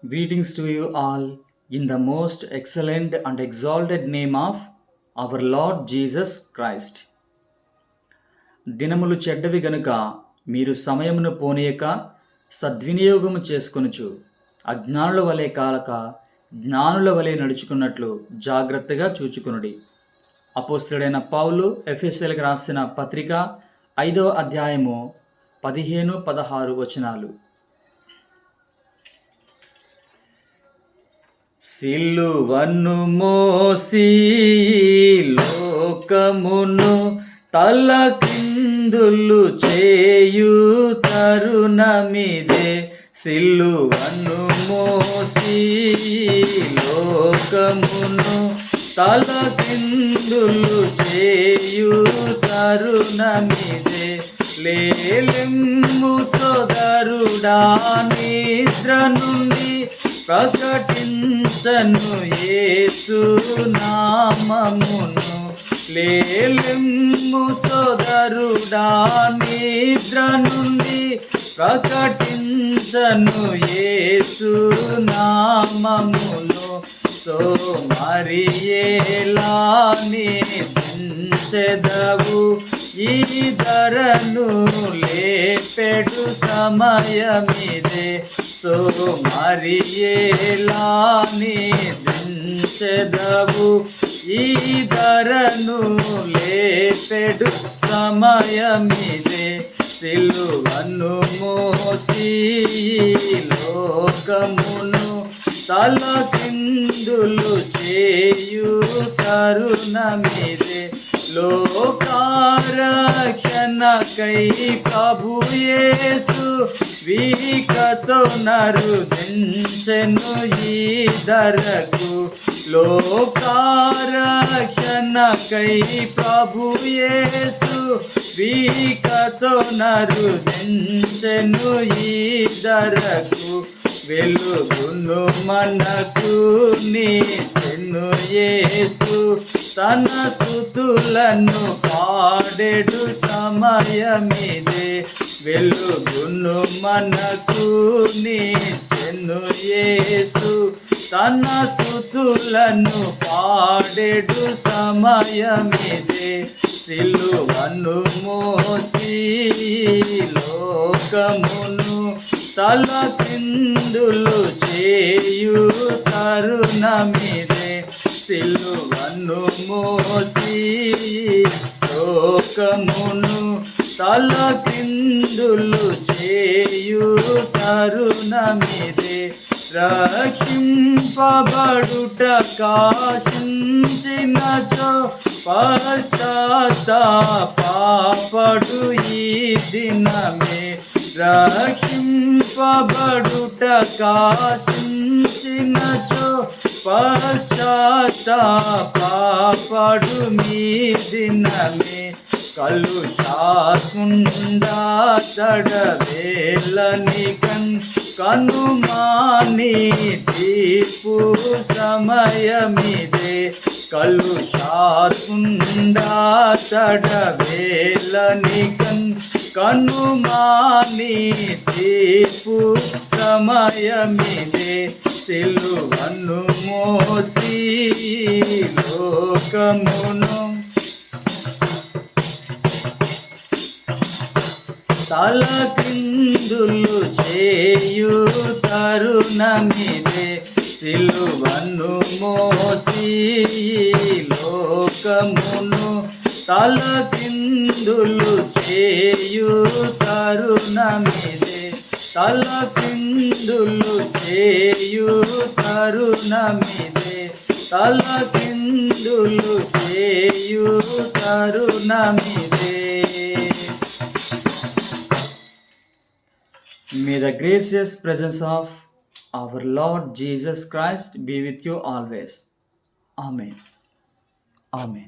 Greetings to you all in the most excellent and exalted name of our Lord Jesus Christ. దినములు చెడ్డవి గనుక మీరు సమయమును పోనీయక సద్వినియోగము చేసుకొనుచు అజ్ఞానుల వలె కాలక జ్ఞానుల వలె నడుచుకున్నట్లు జాగ్రత్తగా చూచుకొనుడి. అపోస్తలుడైన పౌలు ఎఫెసీయులకు రాసిన పత్రిక 5వ అధ్యాయము 15-16 వచనాలు. సిలువను మోసి లోకమును తలకిందులు చేయు తరుణమిదే. సిలువను మోసి లోకమును తలకిందులు చేయు తరుణమిదే. లేలెమ్ము సోదరుడా నిద్ర నుండి ప్రకటించను యేసు నామమును. లేలెమ్ము సోదరుడా నిద్ర నుండి ప్రకటించను యేసు నామమును. సోమరియేలా నించెదవు ఈ ధరను లేపెడు సమయమిదే. సోమరియేలా నించెదవు ఈ ధరను లేపెడు సమయమిదే. సిలువను మోసి లోకమును తలకిందులు చేయు తరుణమిదే. లోకారక్షణకై ప్రభు యేసు వీకతో నరుదించెను ఈ ధరకు. లోకారక్షణకై ప్రభు యేసు వీకతో నరుదించెను ఈ ధరకు. వెలుగును మనకు నీచెను యేసు తన స్తుతులను పాడెడు సమయమిదే. వెలుగును మనకు నీచెను యేసు తన స్తుతులను పాడెడు సమయమిదే. సిలువను మోసి లోకమును తలకిందులు చేయు తరుణమిదే. సిలువను మోసి లోకమును తలకిందులు చేయు తరుణమిదే. రక్షింపబడుట కాశించినచో పశ్చాత్తాపడు ఈ దినమే. రక్షింపబడుట కాశించినచో పశ్చాత్తాపడు మీ దినమే. కలుషాసుండా తడవేలని కనుమాని తీర్పు సమయమిదే. కలుషాసుండా తడవేలని కనుమాని తీర్పు సమయమిదే. సిలువను మోసి లోకమును తలకిందులు చేయు తరుణమిదే. సిలువను మోసి లోకమును తలకిందులు చేయు తరుణమిదే. తలకిందులు చేయు తరుణమిదే. తలకిందులు చేయు తరుణమిదే. May the gracious presence of our Lord Jesus Christ be with you always. Amen. Amen.